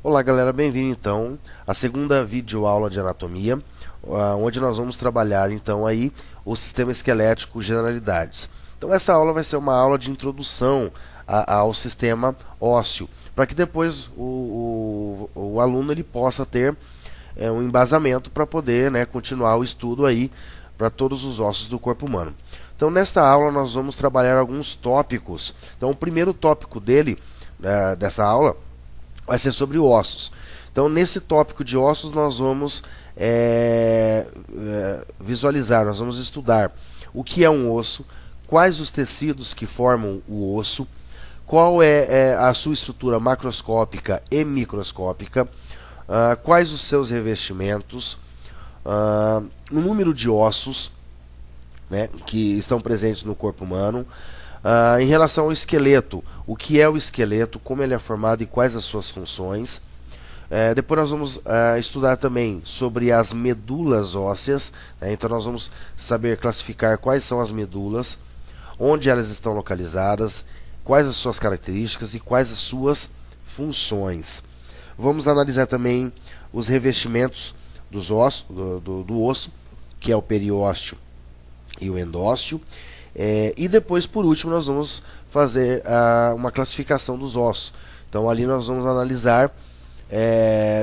Olá galera, bem-vindo então à segunda videoaula de anatomia, onde nós vamos trabalhar então aí o sistema esquelético generalidades. Então essa aula vai ser uma aula de introdução ao sistema ósseo, para que depois o aluno ele possa ter um embasamento para poder continuar o estudo aí para todos os ossos do corpo humano. Então nesta aula nós vamos trabalhar alguns tópicos. Então o primeiro tópico dessa aula vai ser sobre ossos. Então, nesse tópico de ossos, nós vamos visualizar, nós vamos estudar o que é um osso, quais os tecidos que formam o osso, qual é a sua estrutura macroscópica e microscópica, quais os seus revestimentos, o número de ossos que estão presentes no corpo humano. Em relação ao esqueleto, o que é o esqueleto, como ele é formado e quais as suas funções. Depois nós vamos estudar também sobre as medulas ósseas, então nós vamos saber classificar quais são as medulas, onde elas estão localizadas, quais as suas características e quais as suas funções. Vamos analisar também os revestimentos dos ossos, do osso, que é o periósteo e o endósteo. E depois, por último, nós vamos fazer uma classificação dos ossos. Então ali nós vamos analisar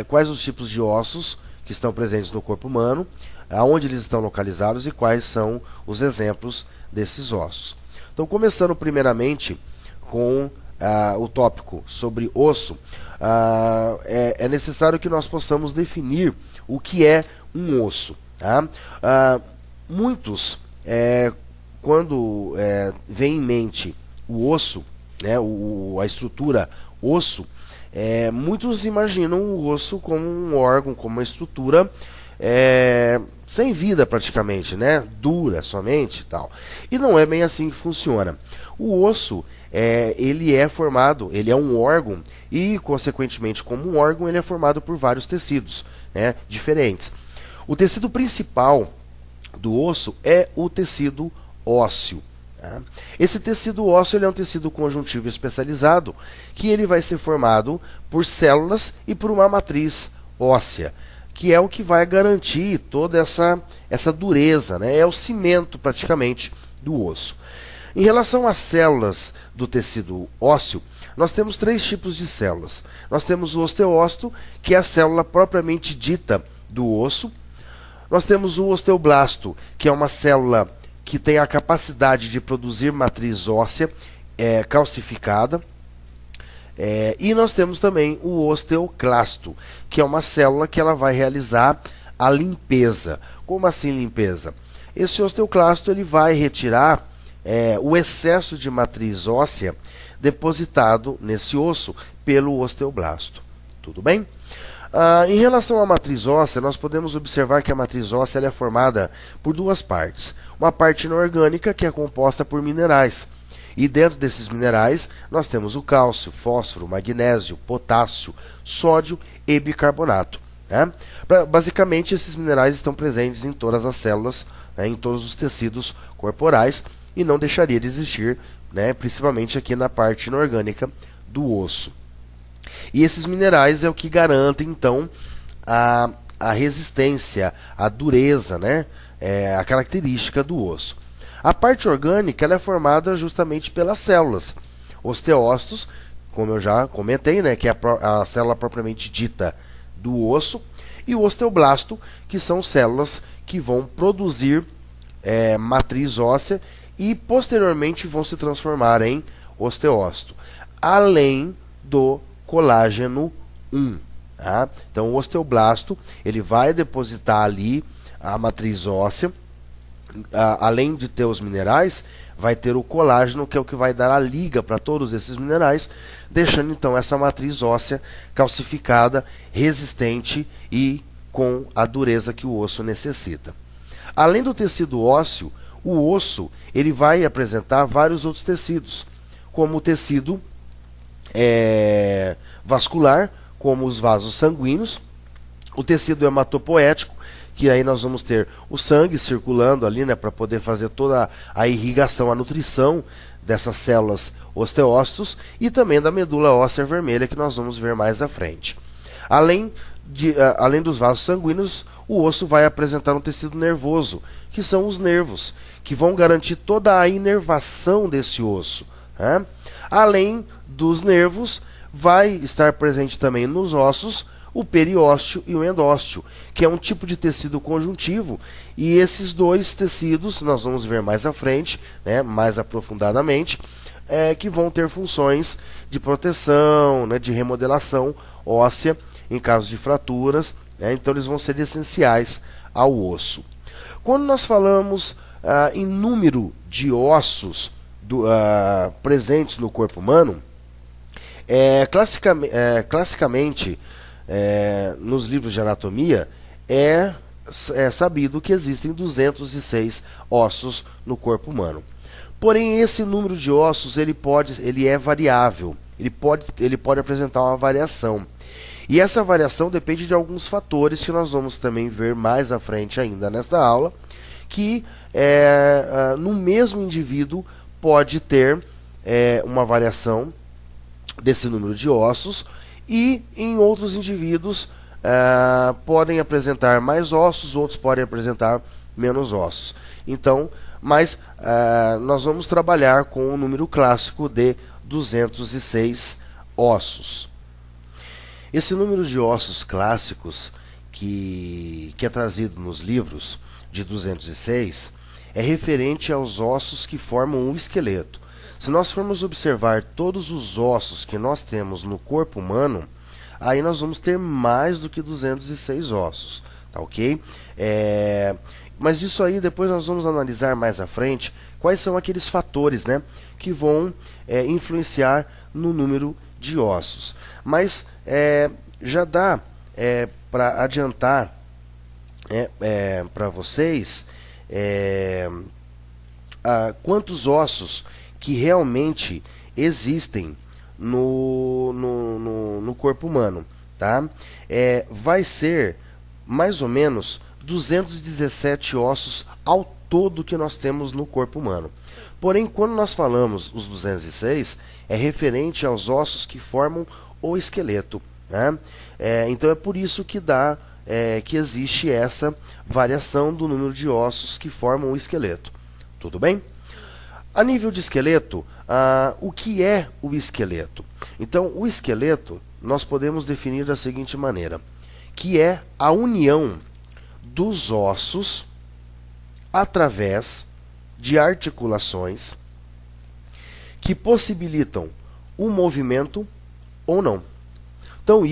quais os tipos de ossos que estão presentes no corpo humano, aonde eles estão localizados e quais são os exemplos desses ossos. Então, começando primeiramente com o tópico sobre osso, é necessário que nós possamos definir o que é um osso. Muitos quando vem em mente o osso, a estrutura osso, muitos imaginam o osso como um órgão, como uma estrutura sem vida praticamente, dura somente e tal. E não é bem assim que funciona. O osso, ele é formado, ele é um órgão e, consequentemente, como um órgão, ele é formado por vários tecidos diferentes. O tecido principal do osso é o tecido ósseo. Esse tecido ósseo ele é um tecido conjuntivo especializado que ele vai ser formado por células e por uma matriz óssea, que é o que vai garantir toda essa dureza, é o cimento praticamente do osso. Em relação às células do tecido ósseo, nós temos três tipos de células. Nós temos o osteócito, que é a célula propriamente dita do osso. Nós temos o osteoblasto, que é uma célula que tem a capacidade de produzir matriz óssea calcificada. E nós temos também o osteoclasto, que é uma célula que ela vai realizar a limpeza. Como assim limpeza? Esse osteoclasto ele vai retirar o excesso de matriz óssea depositado nesse osso pelo osteoblasto. Tudo bem? Em relação à matriz óssea, nós podemos observar que a matriz óssea ela é formada por duas partes. Uma parte inorgânica, que é composta por minerais. E dentro desses minerais, nós temos o cálcio, fósforo, magnésio, potássio, sódio e bicarbonato. Basicamente, esses minerais estão presentes em todas as células, em todos os tecidos corporais, e não deixaria de existir, principalmente aqui na parte inorgânica do osso. E esses minerais é o que garante, então, a resistência, a dureza, a característica do osso. A parte orgânica ela é formada justamente pelas células. Osteócitos, como eu já comentei, que é a célula propriamente dita do osso, e o osteoblasto, que são células que vão produzir matriz óssea e posteriormente vão se transformar em osteócito, além do colágeno 1. Então o osteoblasto ele vai depositar ali a matriz óssea, além de ter os minerais, vai ter o colágeno, que é o que vai dar a liga para todos esses minerais, deixando então essa matriz óssea calcificada, resistente e com a dureza que o osso necessita. Além do tecido ósseo, o osso ele vai apresentar vários outros tecidos, como o tecido vascular, como os vasos sanguíneos, o tecido hematopoético, que aí nós vamos ter o sangue circulando ali, para poder fazer toda a irrigação, a nutrição dessas células osteócitos, e também da medula óssea vermelha, que nós vamos ver mais à frente. Além dos vasos sanguíneos, o osso vai apresentar um tecido nervoso, que são os nervos, que vão garantir toda a inervação desse osso. Né? Além dos nervos, vai estar presente também nos ossos o periósteo e o endósteo, que é um tipo de tecido conjuntivo, e esses dois tecidos, nós vamos ver mais à frente, né, mais aprofundadamente, que vão ter funções de proteção, né, de remodelação óssea em caso de fraturas, né, então eles vão ser essenciais ao osso. Quando nós falamos em número de ossos presentes no corpo humano, classicamente, nos livros de anatomia, é sabido que existem 206 ossos no corpo humano. Porém, esse número de ossos ele é variável, ele pode apresentar uma variação. E essa variação depende de alguns fatores que nós vamos também ver mais à frente ainda nesta aula, que no mesmo indivíduo pode ter uma variação desse número de ossos, e em outros indivíduos podem apresentar mais ossos, outros podem apresentar menos ossos. Então, nós vamos trabalhar com o número clássico de 206 ossos. Esse número de ossos clássicos que é trazido nos livros de 206 é referente aos ossos que formam o esqueleto. Se nós formos observar todos os ossos que nós temos no corpo humano, aí nós vamos ter mais do que 206 ossos, tá ok? Mas isso aí depois nós vamos analisar mais à frente quais são aqueles fatores, né, que vão influenciar no número de ossos. Mas já dá para adiantar para vocês quantos ossos que realmente existem no corpo humano, tá? Vai ser mais ou menos 217 ossos ao todo que nós temos no corpo humano. Porém, quando nós falamos os 206, é referente aos ossos que formam o esqueleto, né? Então é por isso que que existe essa variação do número de ossos que formam o esqueleto. Tudo bem? A nível de esqueleto, o que é o esqueleto? Então, o esqueleto nós podemos definir da seguinte maneira, que é a união dos ossos através de articulações que possibilitam o movimento ou não. Então,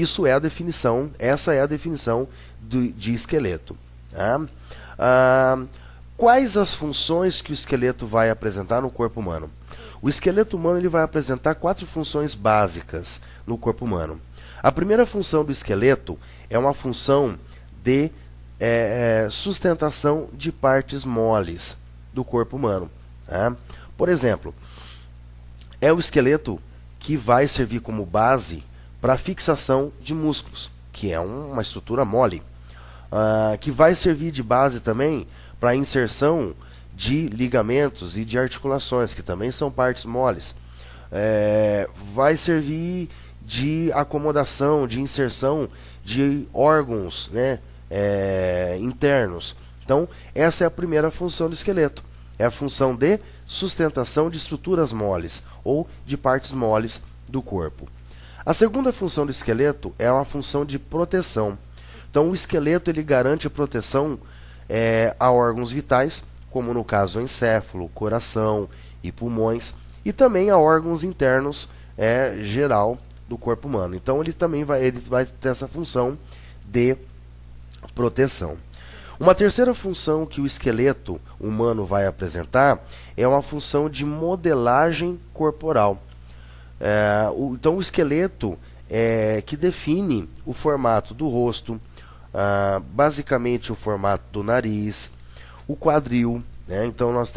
essa é a definição de esqueleto. Tá? Quais as funções que o esqueleto vai apresentar no corpo humano? O esqueleto humano ele vai apresentar 4 funções básicas no corpo humano. A primeira função do esqueleto é uma função de sustentação de partes moles do corpo humano. Tá? Por exemplo, é o esqueleto que vai servir como base para a fixação de músculos, que é uma estrutura mole, que vai servir de base também para a inserção de ligamentos e de articulações, que também são partes moles. Vai servir de acomodação, de inserção de órgãos, né, internos. Então, essa é a primeira função do esqueleto. É a função de sustentação de estruturas moles ou de partes moles do corpo. A segunda função do esqueleto é uma função de proteção. Então, o esqueleto ele garante proteção a órgãos vitais, como no caso o encéfalo, coração e pulmões, e também a órgãos internos geral do corpo humano. Então, ele vai ter essa função de proteção. Uma terceira função que o esqueleto humano vai apresentar é uma função de modelagem corporal. Então, o esqueleto que define o formato do rosto, basicamente o formato do nariz, o quadril, né? Então nós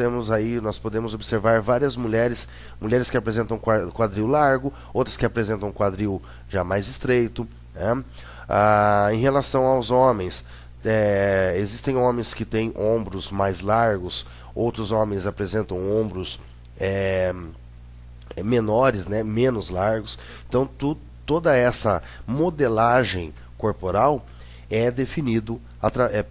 podemos observar várias mulheres que apresentam quadril largo, outras que apresentam quadril já mais estreito, né? Em relação aos homens, existem homens que têm ombros mais largos, outros homens apresentam ombros menores, né? Menos largos. Então toda essa modelagem corporal é definido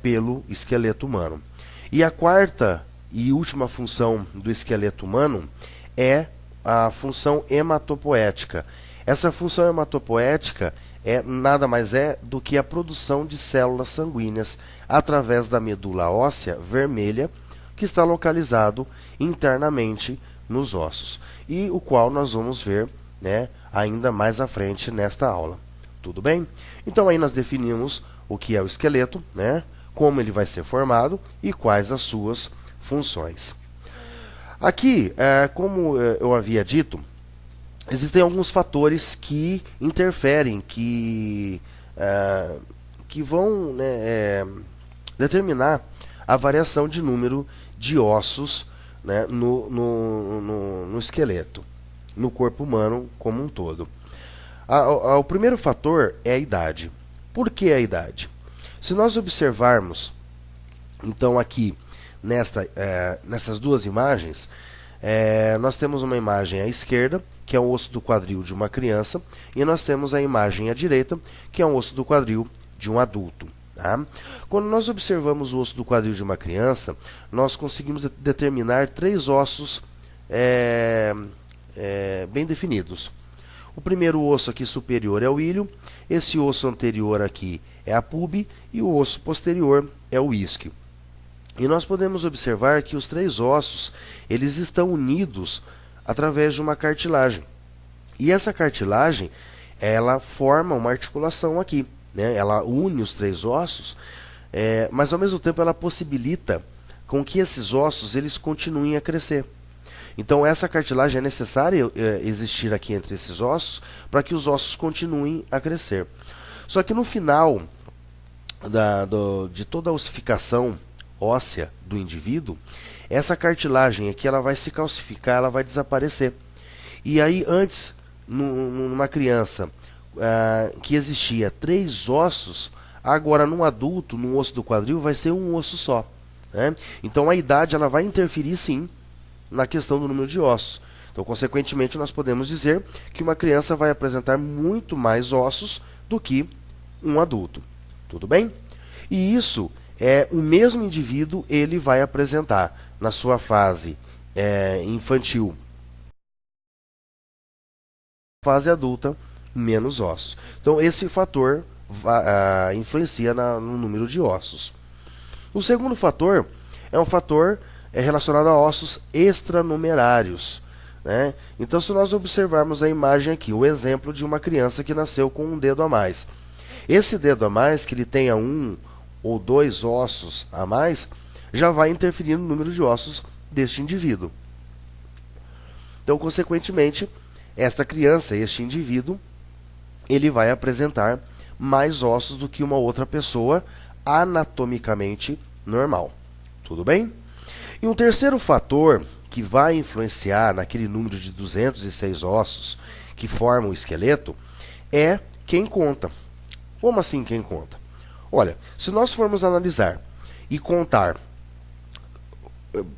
pelo esqueleto humano. E a quarta e última função do esqueleto humano é a função hematopoética. Essa função hematopoética nada mais do que a produção de células sanguíneas através da medula óssea vermelha, que está localizado internamente nos ossos, e o qual nós vamos ver, né, ainda mais à frente nesta aula. Tudo bem? Então aí nós definimos o que é o esqueleto, né, como ele vai ser formado e quais as suas funções. Aqui, como eu havia dito, existem alguns fatores que interferem, que vão, né, determinar a variação de número de ossos, né, no esqueleto, no corpo humano como um todo. O primeiro fator é a idade. Por que a idade? Se nós observarmos, então, aqui nessas duas imagens, nós temos uma imagem à esquerda, que é um osso do quadril de uma criança, e nós temos a imagem à direita, que é um osso do quadril de um adulto. Tá? Quando nós observamos o osso do quadril de uma criança, nós conseguimos determinar três ossos bem definidos. O primeiro osso aqui superior é o ilho, esse osso anterior aqui é a pube e o osso posterior é o isquio. E nós podemos observar que os três ossos, eles estão unidos através de uma cartilagem. E essa cartilagem, ela forma uma articulação aqui, né? Ela une os três ossos, mas ao mesmo tempo ela possibilita com que esses ossos eles continuem a crescer. Então essa cartilagem é necessária existir aqui entre esses ossos para que os ossos continuem a crescer. Só que no final de toda a ossificação óssea do indivíduo, essa cartilagem aqui ela vai se calcificar, ela vai desaparecer. E aí antes, numa criança que existia três ossos, agora num adulto, num osso do quadril, vai ser um osso só. Né? Então a idade ela vai interferir sim na questão do número de ossos. Então, consequentemente, nós podemos dizer que uma criança vai apresentar muito mais ossos do que um adulto. Tudo bem? E isso o mesmo indivíduo ele vai apresentar na sua fase infantil, fase adulta, menos ossos. Então, esse fator influencia no número de ossos. O segundo fator é um fator relacionado a ossos extranumerários. Né? Então, se nós observarmos a imagem aqui, o exemplo de uma criança que nasceu com um dedo a mais. Esse dedo a mais, que ele tenha um ou dois ossos a mais, já vai interferir no número de ossos deste indivíduo. Então, consequentemente, esta criança, este indivíduo, ele vai apresentar mais ossos do que uma outra pessoa anatomicamente normal. Tudo bem? E um terceiro fator que vai influenciar naquele número de 206 ossos que formam o esqueleto é quem conta. Como assim quem conta? Olha, se nós formos analisar e contar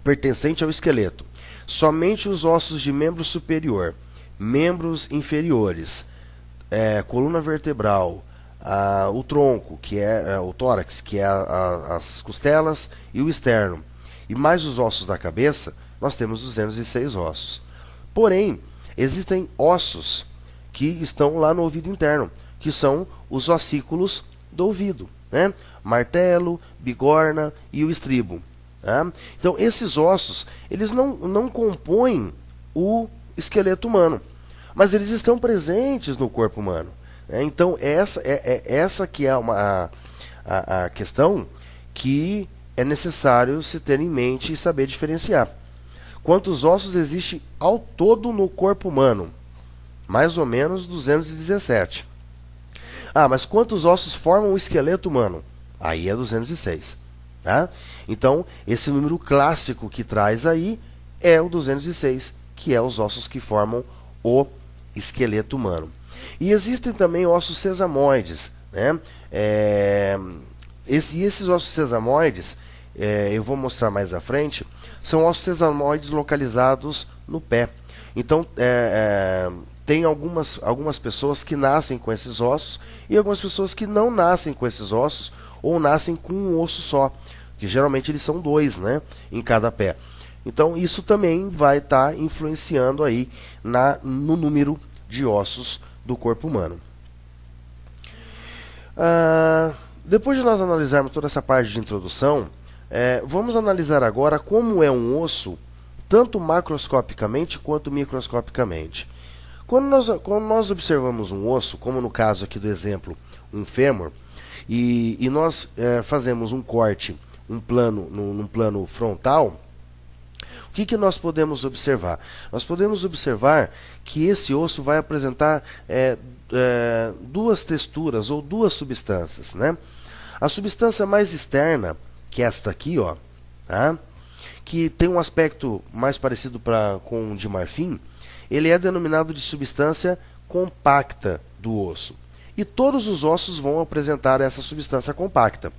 pertencente ao esqueleto somente os ossos de membro superior, membros inferiores, coluna vertebral, o tronco, que é o tórax, que é as costelas e o externo, e mais os ossos da cabeça, nós temos 206 ossos. Porém, existem ossos que estão lá no ouvido interno, que são os ossículos do ouvido, né? Martelo, bigorna e o estribo. Tá? Então, esses ossos, eles não compõem o esqueleto humano, mas eles estão presentes no corpo humano. Né? Então, essa que é a questão que é necessário se ter em mente e saber diferenciar. Quantos ossos existem ao todo no corpo humano? Mais ou menos 217. Mas quantos ossos formam o esqueleto humano? Aí é 206. Tá? Então, esse número clássico que traz aí é o 206, que é os ossos que formam o esqueleto humano. E existem também ossos sesamoides. Né? Esses ossos sesamoides, eu vou mostrar mais à frente, são ossos sesamoides localizados no pé. Então, tem algumas pessoas que nascem com esses ossos e algumas pessoas que não nascem com esses ossos ou nascem com um osso só, que geralmente eles são dois, né, em cada pé. Então isso também vai estar influenciando aí no número de ossos do corpo humano. Depois de nós analisarmos toda essa parte de introdução, vamos analisar agora como é um osso, tanto macroscopicamente quanto microscopicamente. Quando nós observamos um osso, como no caso aqui do exemplo, um fêmur, e nós fazemos um corte, num plano frontal, o que nós podemos observar? Nós podemos observar que esse osso vai apresentar duas texturas ou duas substâncias, né? A substância mais externa, que é esta aqui, ó, tá? Que tem um aspecto mais parecido com o de marfim, ele é denominado de substância compacta do osso. E todos os ossos vão apresentar essa substância compacta.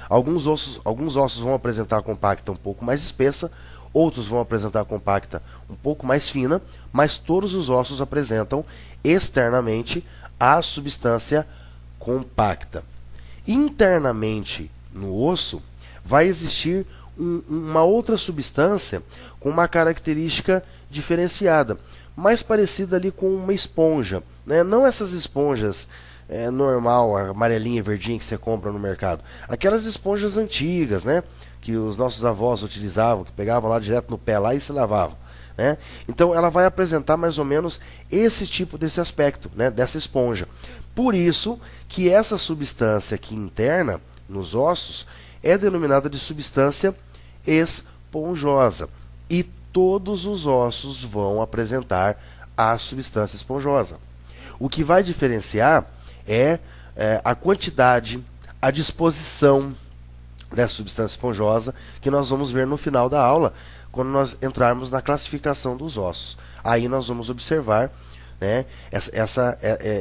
Alguns ossos vão apresentar a compacta um pouco mais espessa, outros vão apresentar a compacta um pouco mais fina, mas todos os ossos apresentam externamente a substância compacta. Internamente no osso vai existir uma outra substância com uma característica diferenciada, mais parecida ali com uma esponja, né? Não essas esponjas normal, amarelinha e verdinha que você compra no mercado, aquelas esponjas antigas, né? Que os nossos avós utilizavam, que pegavam lá direto no pé lá e se lavavam, né? Então ela vai apresentar mais ou menos desse aspecto, né? Dessa esponja. Por isso que essa substância aqui interna nos ossos é denominada de substância esponjosa. E todos os ossos vão apresentar a substância esponjosa. O que vai diferenciar é a quantidade, a disposição dessa substância esponjosa, que nós vamos ver no final da aula, quando nós entrarmos na classificação dos ossos. Aí nós vamos observar, né,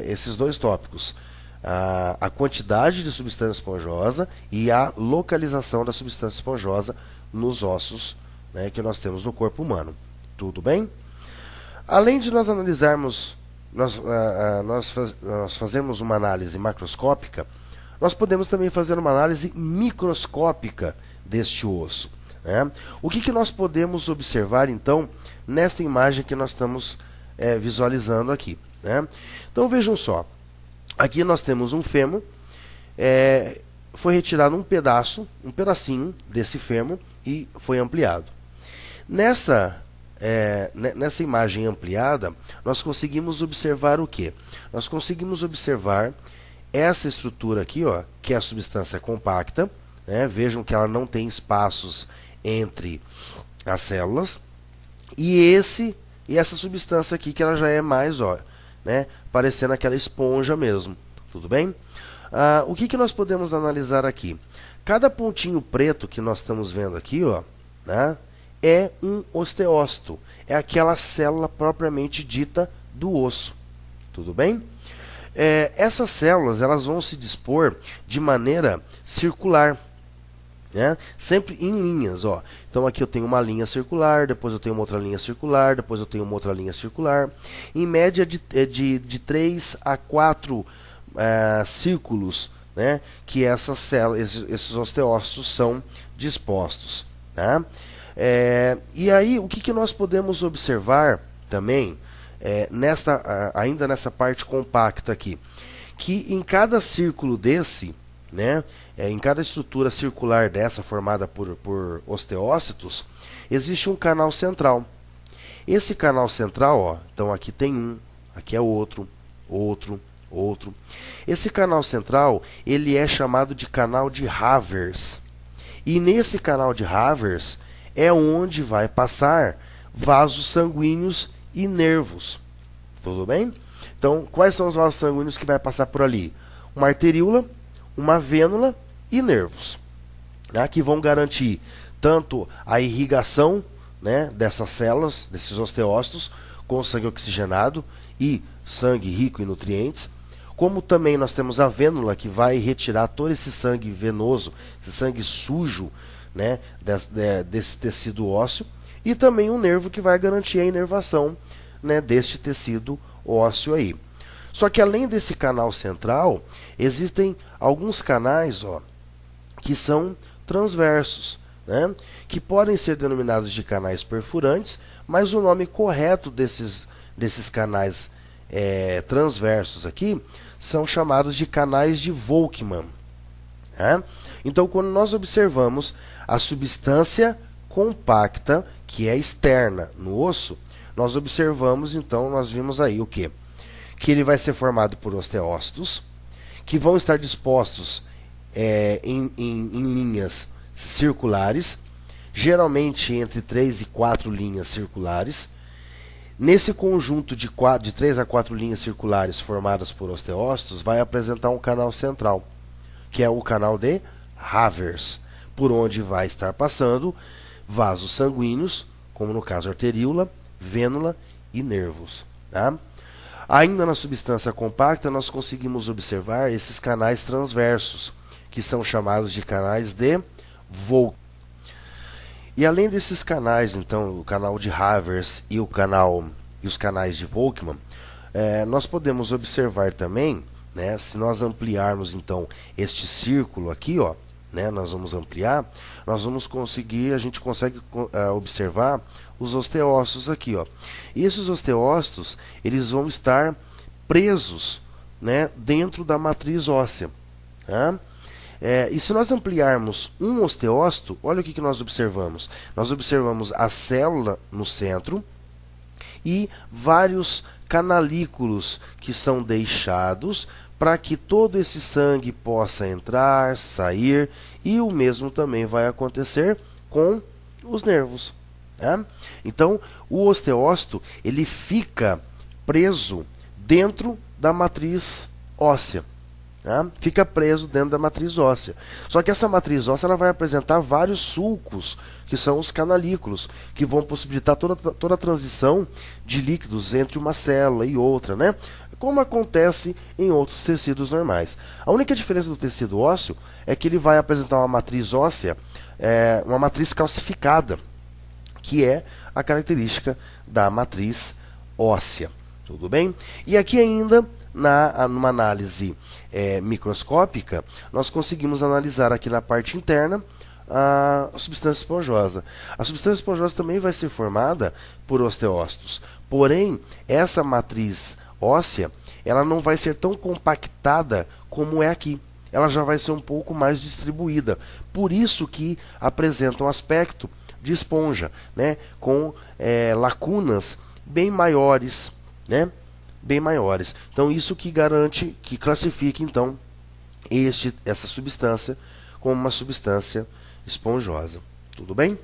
esses dois tópicos. A quantidade de substância esponjosa e a localização da substância esponjosa nos ossos, né, que nós temos no corpo humano. Tudo bem? Além de nós analisarmos, nós fazermos uma análise macroscópica, nós podemos também fazer uma análise microscópica deste osso, né? O que nós podemos observar, então, nesta imagem que nós estamos visualizando aqui, né? Então, vejam só. Aqui nós temos um fêmur, foi retirado um pedacinho desse fêmur e foi ampliado. Nessa imagem ampliada, nós conseguimos observar o quê? Nós conseguimos observar essa estrutura aqui, ó, que é a substância compacta, né? Vejam que ela não tem espaços entre as células, e essa substância aqui, que ela já é mais, ó, né, parecendo aquela esponja mesmo. Tudo bem? O que nós podemos analisar aqui? Cada pontinho preto que nós estamos vendo aqui, ó, né, é um osteócito. É aquela célula propriamente dita do osso. Tudo bem? Essas células, elas vão se dispor de maneira circular, né? Sempre em linhas, ó. Então aqui eu tenho uma linha circular, depois eu tenho uma outra linha circular, depois eu tenho uma outra linha circular. Em média de 3 a 4 círculos, né, que essas células, esses osteócitos são dispostos, né? E aí, o que nós podemos observar também, ainda nessa parte compacta aqui, que em cada círculo desse, né, em cada estrutura circular dessa formada por osteócitos, existe um canal central. Esse canal central, ó, então aqui tem um, aqui é outro. Esse canal central, ele é chamado de canal de Havers. E nesse canal de Havers é onde vai passar vasos sanguíneos e nervos. Tudo bem? Então, quais são os vasos sanguíneos que vai passar por ali? Uma arteríola, uma vênula e nervos, né, que vão garantir tanto a irrigação, né, dessas células, desses osteócitos, com sangue oxigenado e sangue rico em nutrientes, como também nós temos a vênula, que vai retirar todo esse sangue venoso, esse sangue sujo, né, desse tecido ósseo, e também um nervo que vai garantir a inervação né, deste tecido ósseo aí. Só que além desse canal central, existem alguns canais, ó, que são transversos, né, que podem ser denominados de canais perfurantes, mas o nome correto desses canais transversos aqui são chamados de canais de Volkmann. Né? Então, quando nós observamos a substância compacta, que é externa no osso, nós observamos, então, nós vimos aí o quê? Que ele vai ser formado por osteócitos, que vão estar dispostos em linhas circulares, geralmente entre 3 e 4 linhas circulares. Nesse conjunto de 3 a 4 linhas circulares formadas por osteócitos, vai apresentar um canal central, que é o canal de Havers, por onde vai estar passando vasos sanguíneos, como no caso arteríola, vênula e nervos. Tá? Ainda na substância compacta, nós conseguimos observar esses canais transversos, que são chamados de canais de Volkmann. E além desses canais, então, o canal de Havers e os canais de Volkmann, nós podemos observar também, né, se nós ampliarmos então este círculo aqui, ó, né, nós vamos ampliar, a gente consegue observar os osteócitos aqui, ó. E esses osteócitos, eles vão estar presos, né, dentro da matriz óssea. Tá? E se nós ampliarmos um osteócito, olha o que nós observamos. Nós observamos a célula no centro e vários canalículos que são deixados para que todo esse sangue possa entrar, sair, e o mesmo também vai acontecer com os nervos. Tá? Então, o osteócito ele fica preso dentro da matriz óssea. Tá? Fica preso dentro da matriz óssea. Só que essa matriz óssea ela vai apresentar vários sulcos, que são os canalículos, que vão possibilitar toda a transição de líquidos entre uma célula e outra, né? Como acontece em outros tecidos normais. A única diferença do tecido ósseo é que ele vai apresentar uma matriz óssea, uma matriz calcificada, que é a característica da matriz óssea. Tudo bem? E aqui ainda, numa análise microscópica, nós conseguimos analisar aqui na parte interna a substância esponjosa. A substância esponjosa também vai ser formada por osteócitos, porém, essa matriz óssea, ela não vai ser tão compactada como é aqui. Ela já vai ser um pouco mais distribuída. Por isso que apresenta um aspecto de esponja, né, com lacunas bem maiores, né, bem maiores. Então isso que garante, que classifica então essa substância como uma substância esponjosa. Tudo bem?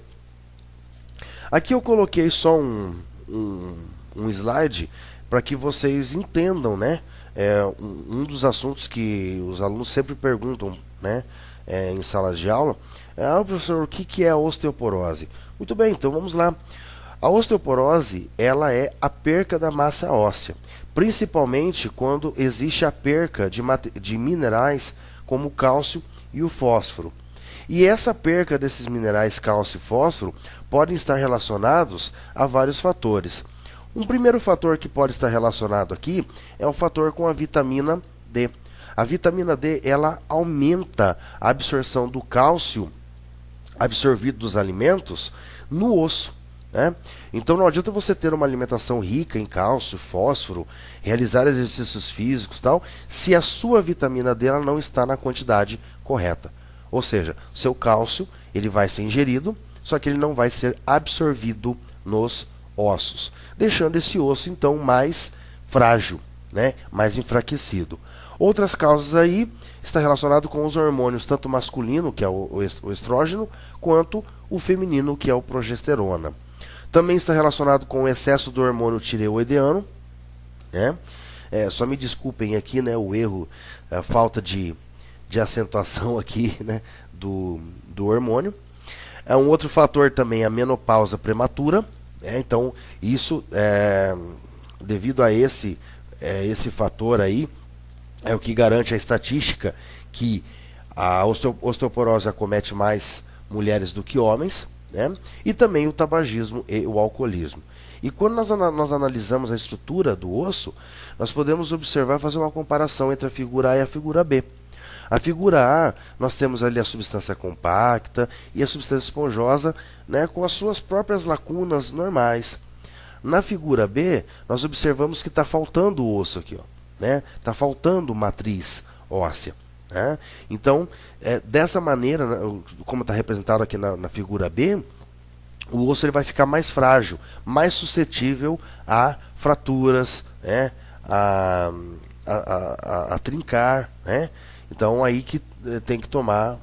Aqui eu coloquei só um slide para que vocês entendam, né? Um dos assuntos que os alunos sempre perguntam, né, em salas de aula professor, o que é a osteoporose? Muito bem, então vamos lá. A osteoporose ela é a perca da massa óssea, principalmente quando existe a perca de minerais como o cálcio e o fósforo. E essa perca desses minerais cálcio e fósforo podem estar relacionados a vários fatores. Um primeiro fator que pode estar relacionado aqui é o fator com a vitamina D. A vitamina D ela aumenta a absorção do cálcio absorvido dos alimentos no osso. Né? Então não adianta você ter uma alimentação rica em cálcio, fósforo, realizar exercícios físicos, tal, se a sua vitamina D ela não está na quantidade correta. Ou seja, seu cálcio ele vai ser ingerido, só que ele não vai ser absorvido nos ossos, deixando esse osso então mais frágil, né? Mais enfraquecido. Outras causas aí está relacionado com os hormônios, tanto masculino, que é o estrógeno, quanto o feminino, que é o progesterona. Também está relacionado com o excesso do hormônio tireoidiano, né? Só me desculpem aqui, né, o erro, a falta de acentuação aqui, né, do hormônio. Um outro fator também é a menopausa prematura. Então, isso, devido a esse fator aí, é o que garante a estatística que a osteoporose acomete mais mulheres do que homens, né? E também o tabagismo e o alcoolismo. E quando nós analisamos a estrutura do osso, nós podemos observar, fazer uma comparação entre a figura A e a figura B. A figura A, nós temos ali a substância compacta e a substância esponjosa, né, com as suas próprias lacunas normais. Na figura B, nós observamos que está faltando o osso aqui, né? Está faltando matriz óssea. Né? Então, dessa maneira, como está representado aqui na figura B, o osso ele vai ficar mais frágil, mais suscetível a fraturas, né? a trincar, né? Então aí que tem que tomar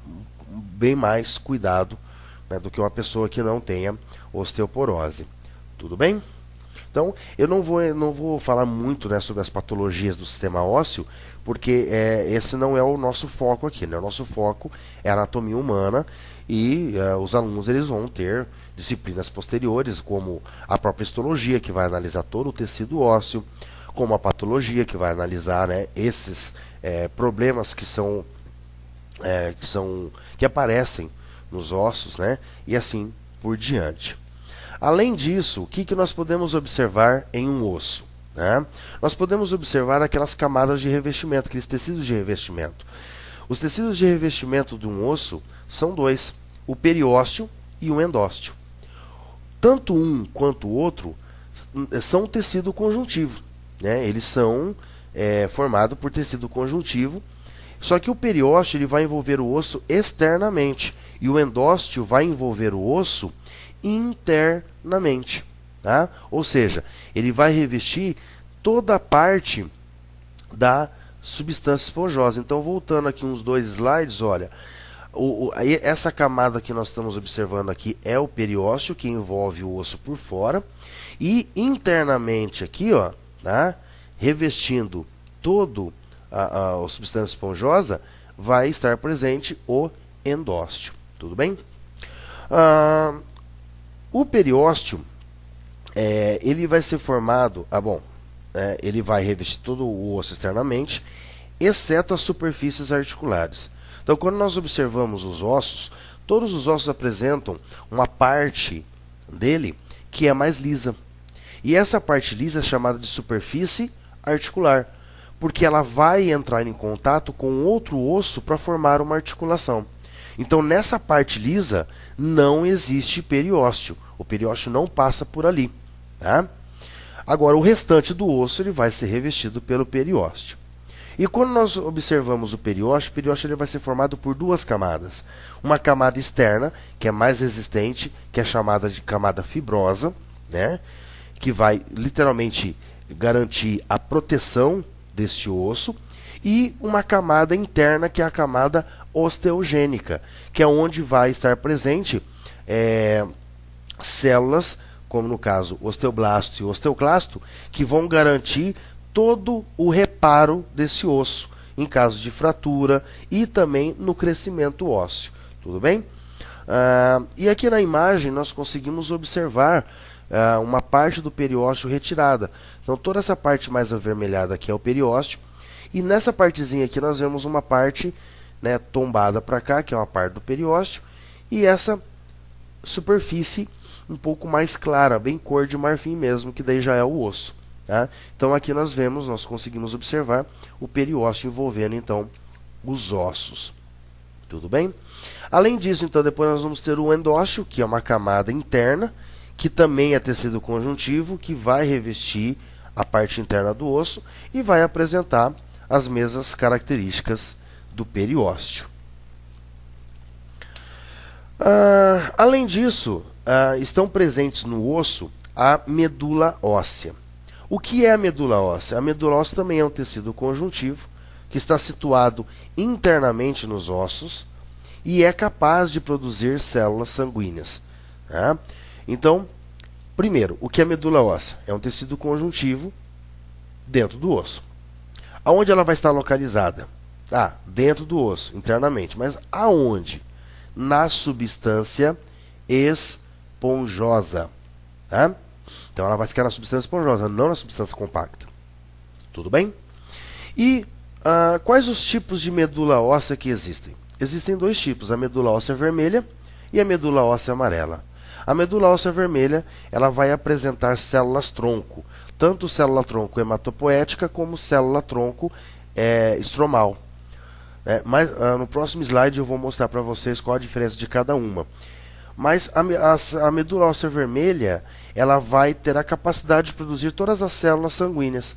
bem mais cuidado, né, do que uma pessoa que não tenha osteoporose. Tudo bem? Então eu não vou falar muito, né, sobre as patologias do sistema ósseo, porque esse não é o nosso foco aqui, né? O nosso foco é a anatomia humana e os alunos eles vão ter disciplinas posteriores, como a própria histologia, que vai analisar todo o tecido ósseo, como a patologia, que vai analisar, né, esses problemas que aparecem nos ossos, né, e assim por diante. Além disso, o que nós podemos observar em um osso? Né? Nós podemos observar aquelas camadas de revestimento, aqueles tecidos de revestimento. Os tecidos de revestimento de um osso são dois, o periósteo e o endósteo. Tanto um quanto o outro são tecido conjuntivo, né? Eles são formados por tecido conjuntivo, só que o periósteo ele vai envolver o osso externamente e o endósteo vai envolver o osso internamente, tá? Ou seja, ele vai revestir toda a parte da substância esponjosa. Então, voltando aqui uns 2 slides, olha, essa camada que nós estamos observando aqui é o periósteo, que envolve o osso por fora, e internamente aqui, ó, tá? Revestindo todo a substância esponjosa, vai estar presente o endósteo. Tudo bem? O periósteo, ele vai ser formado, ele vai revestir todo o osso externamente, exceto as superfícies articulares. Então, quando nós observamos os ossos, todos os ossos apresentam uma parte dele que é mais lisa. E essa parte lisa é chamada de superfície articular, porque ela vai entrar em contato com outro osso para formar uma articulação. Então, nessa parte lisa, não existe periósteo. O periósteo não passa por ali. Tá? Agora, o restante do osso ele vai ser revestido pelo periósteo. E quando nós observamos o periósteo ele vai ser formado por 2 camadas. Uma camada externa, que é mais resistente, que é chamada de camada fibrosa, né? Que vai literalmente garantir a proteção deste osso. E uma camada interna, que é a camada osteogênica, que é onde vai estar presente células, como no caso osteoblasto e osteoclasto, que vão garantir todo o reparo desse osso, em caso de fratura e também no crescimento ósseo. Tudo bem? E aqui na imagem nós conseguimos observar uma parte do periósteo retirada. Então toda essa parte mais avermelhada aqui é o periósteo. E nessa partezinha aqui nós vemos uma parte, né, tombada para cá, que é uma parte do periósteo, e essa superfície um pouco mais clara, bem cor de marfim mesmo, que daí já é o osso. Tá? Então aqui nós conseguimos observar o periósteo envolvendo então os ossos. Tudo bem? Além disso, então, depois nós vamos ter o endósteo, que é uma camada interna, que também é tecido conjuntivo, que vai revestir a parte interna do osso e vai apresentar as mesmas características do periósteo. Além disso, estão presentes no osso a medula óssea. O que é a medula óssea? A medula óssea também é um tecido conjuntivo que está situado internamente nos ossos e é capaz de produzir células sanguíneas. Tá? Então, primeiro, o que é a medula óssea? É um tecido conjuntivo dentro do osso. Aonde ela vai estar localizada? Dentro do osso, internamente. Mas aonde? Na substância esponjosa. Tá? Então ela vai ficar na substância esponjosa, não na substância compacta. Tudo bem? E quais os tipos de medula óssea que existem? Existem 2 tipos, a medula óssea vermelha e a medula óssea amarela. A medula óssea vermelha, ela vai apresentar células-tronco, tanto célula-tronco hematopoética como célula-tronco estromal. Mas no próximo slide eu vou mostrar para vocês qual a diferença de cada uma. Mas a medula óssea vermelha, ela vai ter a capacidade de produzir todas as células sanguíneas,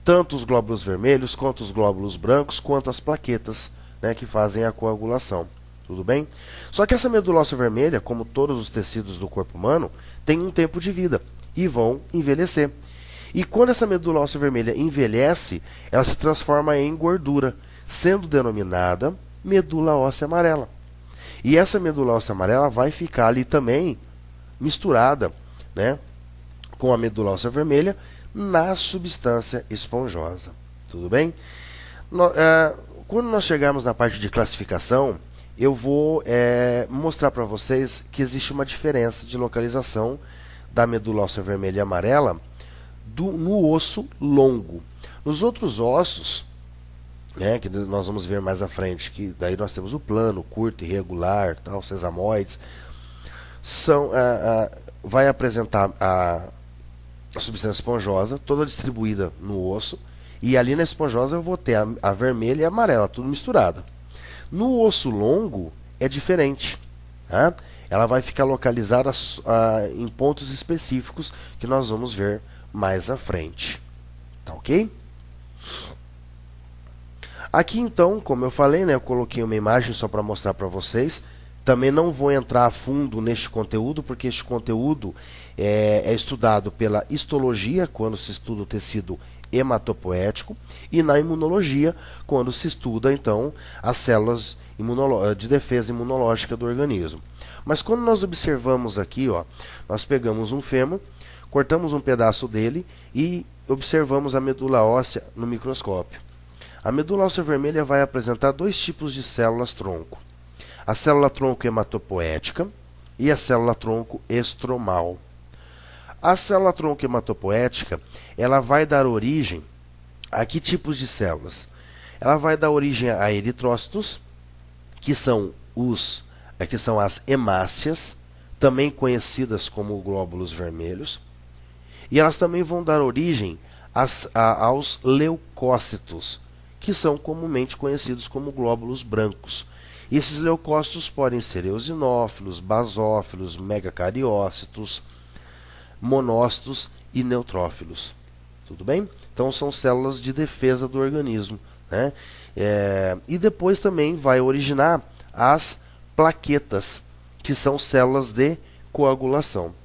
tanto os glóbulos vermelhos, quanto os glóbulos brancos, quanto as plaquetas, que fazem a coagulação. Tudo bem? Só que essa medula óssea vermelha, como todos os tecidos do corpo humano, tem um tempo de vida e vão envelhecer. E quando essa medula óssea vermelha envelhece, ela se transforma em gordura, sendo denominada medula óssea amarela. E essa medula óssea amarela vai ficar ali também misturada, com a medula óssea vermelha na substância esponjosa. Tudo bem? Quando nós chegarmos na parte de classificação, eu vou mostrar para vocês que existe uma diferença de localização da medula óssea vermelha e amarela no osso longo. Nos outros ossos, que nós vamos ver mais à frente, que daí nós temos o plano, curto, irregular, tal, sesamoides, vai apresentar a substância esponjosa, toda distribuída no osso, e ali na esponjosa eu vou ter a vermelha e a amarela, tudo misturado. No osso longo é diferente, tá? Ela vai ficar localizada em pontos específicos que nós vamos ver mais à frente. Tá ok? Aqui então, como eu falei, eu coloquei uma imagem só para mostrar para vocês. Também não vou entrar a fundo neste conteúdo, porque este conteúdo é estudado pela histologia, quando se estuda o tecido hematopoético, e na imunologia, quando se estuda então as células de defesa imunológica do organismo. Mas quando nós observamos aqui, nós pegamos um fêmur, cortamos um pedaço dele e observamos a medula óssea no microscópio. A medula óssea vermelha vai apresentar dois tipos de células-tronco: a célula-tronco hematopoética e a célula-tronco estromal. A célula-tronco hematopoética, ela vai dar origem a que tipos de células? Ela vai dar origem a eritrócitos, que são as hemácias, também conhecidas como glóbulos vermelhos, e elas também vão dar origem aos leucócitos, que são comumente conhecidos como glóbulos brancos. E esses leucócitos podem ser eosinófilos, basófilos, megacariócitos, monócitos e neutrófilos. Tudo bem? Então são células de defesa do organismo. E depois também vai originar as plaquetas, que são células de coagulação.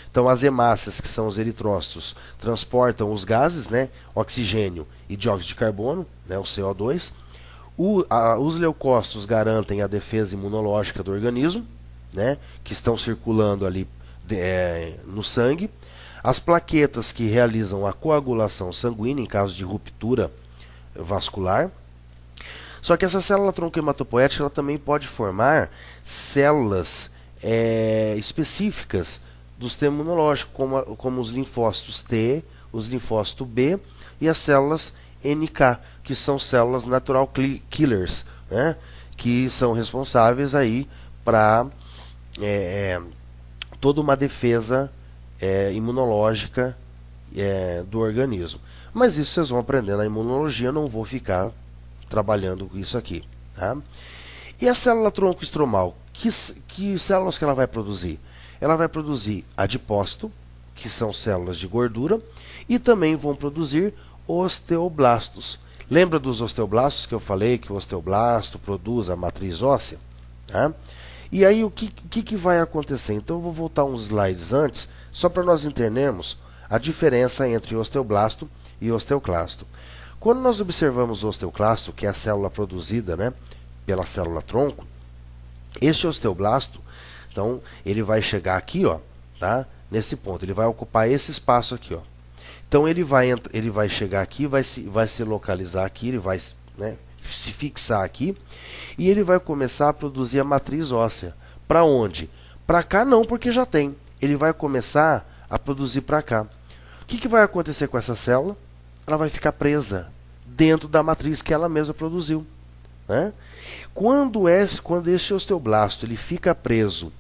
Então as hemácias, que são os eritrócitos, transportam os gases, oxigênio e dióxido de carbono, o CO2. Os leucócitos garantem a defesa imunológica do organismo, que estão circulando ali no sangue. As plaquetas, que realizam a coagulação sanguínea em caso de ruptura vascular. Só que essa célula-tronco hematopoética ela também pode formar células específicas do sistema imunológico, como os linfócitos T, os linfócitos B e as células NK, que são células natural killers, que são responsáveis aí para toda uma defesa imunológica do organismo. Mas isso vocês vão aprender na imunologia, eu não vou ficar trabalhando com isso aqui. Tá? E a célula-tronco estromal, que células que ela vai produzir? Ela vai produzir adipócito, que são células de gordura, e também vão produzir osteoblastos. Lembra dos osteoblastos que eu falei que o osteoblasto produz a matriz óssea? Tá? E aí o que vai acontecer? Então eu vou voltar uns slides antes, só para nós entendermos a diferença entre osteoblasto e osteoclasto. Quando nós observamos o osteoclasto, que é a célula produzida pela célula-tronco, este osteoblasto, então, ele vai chegar aqui, nesse ponto, ele vai ocupar esse espaço aqui, Então ele vai chegar aqui, vai se localizar aqui, ele vai se fixar aqui, e ele vai começar a produzir a matriz óssea. Para onde? Para cá não, porque já tem. Ele vai começar a produzir para cá. O que vai acontecer com essa célula? Ela vai ficar presa dentro da matriz que ela mesma produziu. Quando este osteoblasto ele fica preso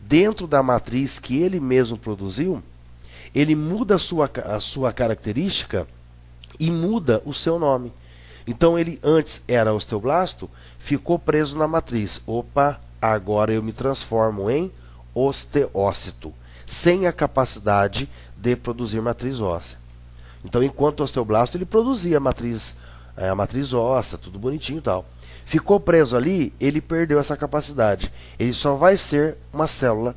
dentro da matriz que ele mesmo produziu, ele muda a sua característica e muda o seu nome. Então ele antes era osteoblasto, ficou preso na matriz. Opa, agora eu me transformo em osteócito, sem a capacidade de produzir matriz óssea. Então, enquanto osteoblasto, ele produzia a matriz óssea, tudo bonitinho e tal. Ficou preso ali, ele perdeu essa capacidade. Ele só vai ser uma célula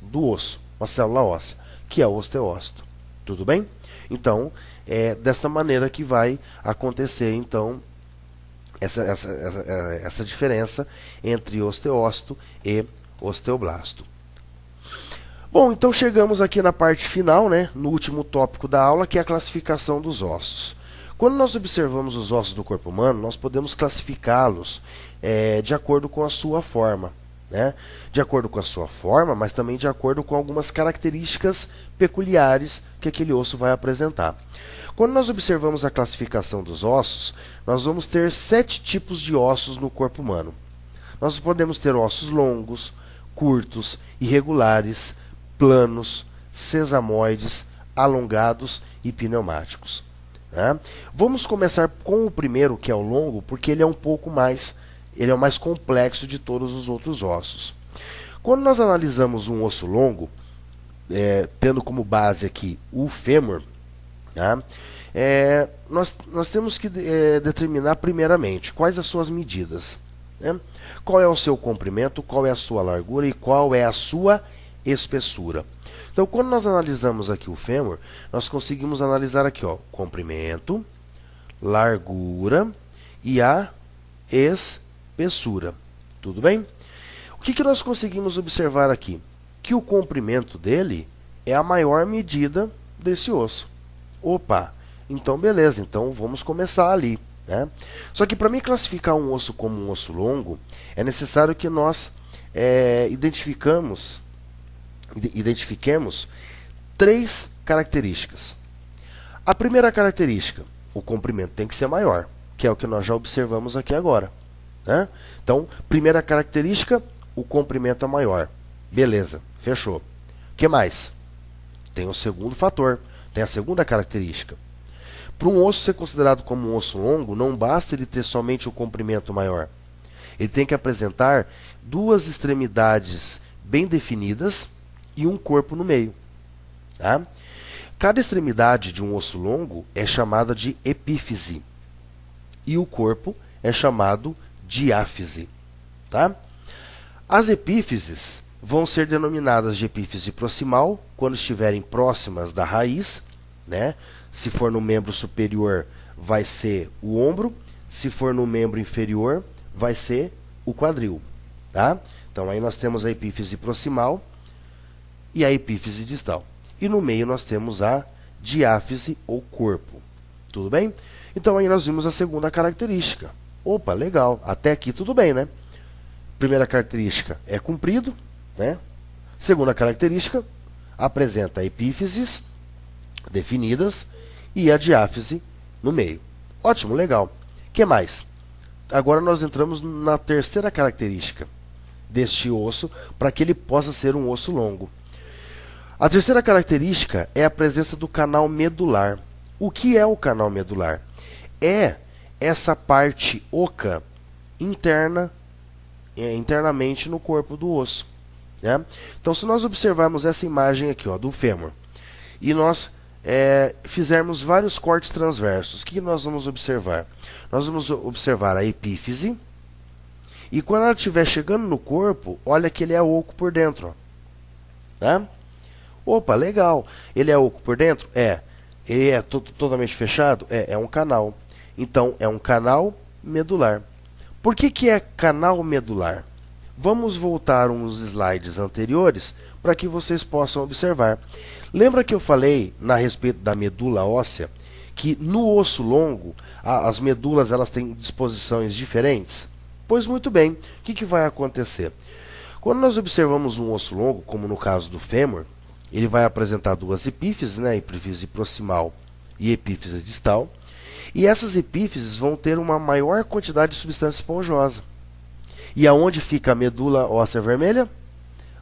do osso, uma célula óssea, que é o osteócito. Tudo bem? Então, é dessa maneira que vai acontecer, então, essa diferença entre osteócito e osteoblasto. Bom, então chegamos aqui na parte final, né, no último tópico da aula, que é a classificação dos ossos. Quando nós observamos os ossos do corpo humano, nós podemos classificá-los de acordo com a sua forma. Né? De acordo com a sua forma, mas também de acordo com algumas características peculiares que aquele osso vai apresentar. Quando nós observamos a classificação dos ossos, nós vamos ter 7 tipos de ossos no corpo humano. Nós podemos ter ossos longos, curtos, irregulares, planos, sesamoides, alongados e pneumáticos. Né? Vamos começar com o primeiro, que é o longo, porque ele é um pouco mais, ele é o mais complexo de todos os outros ossos. Quando nós analisamos um osso longo, tendo como base aqui o fêmur, tá? Nós temos que determinar primeiramente quais as suas medidas. Né? Qual é o seu comprimento, qual é a sua largura e qual é a sua espessura. Então, quando nós analisamos aqui o fêmur, nós conseguimos analisar aqui, ó, comprimento, largura e a espessura. Tudo bem? O que nós conseguimos observar aqui? Que o comprimento dele é a maior medida desse osso. Opa, então beleza, então vamos começar ali. Né? Só que para mim classificar um osso como um osso longo, é necessário que nós identifiquemos 3 características. A primeira característica, o comprimento tem que ser maior, que é o que nós já observamos aqui agora. Né? Então, primeira característica, o comprimento é maior. Beleza, fechou. O que mais? Tem o segundo fator, tem a segunda característica. Para um osso ser considerado como um osso longo, não basta ele ter somente o comprimento maior. Ele tem que apresentar 2 extremidades bem definidas e um corpo no meio. Tá? Cada extremidade de um osso longo é chamada de epífise e o corpo é chamado diáfise. Tá? As epífises vão ser denominadas de epífise proximal quando estiverem próximas da raiz. Né? Se for no membro superior, vai ser o ombro. Se for no membro inferior, vai ser o quadril. Tá? Então, aí nós temos a epífise proximal e a epífise distal. E no meio nós temos a diáfise ou corpo. Tudo bem? Então, aí nós vimos a segunda característica. Opa, legal. Até aqui tudo bem, né? Primeira característica é comprido. Né? Segunda característica, apresenta epífises definidas e a diáfise no meio. Ótimo, legal. O que mais? Agora nós entramos na terceira característica deste osso para que ele possa ser um osso longo. A terceira característica é a presença do canal medular. O que é o canal medular? É essa parte oca internamente no corpo do osso. Né? Então, se nós observarmos essa imagem aqui, ó, do fêmur, e nós fizermos vários cortes transversos, o que nós vamos observar? Nós vamos observar a epífise, e quando ela estiver chegando no corpo, olha que ele é oco por dentro. Ó. Tá? Opa, legal. Ele é oco por dentro? É. Ele é totalmente fechado? É um canal. Então, é um canal medular. Por que é canal medular? Vamos voltar uns slides anteriores para que vocês possam observar. Lembra que eu falei a respeito da medula óssea? Que no osso longo, as medulas elas têm disposições diferentes? Pois muito bem, o que vai acontecer? Quando nós observamos um osso longo, como no caso do fêmur, ele vai apresentar 2 epífises, né? Epífise proximal e epífise distal. E essas epífises vão ter uma maior quantidade de substância esponjosa. E aonde fica a medula óssea vermelha?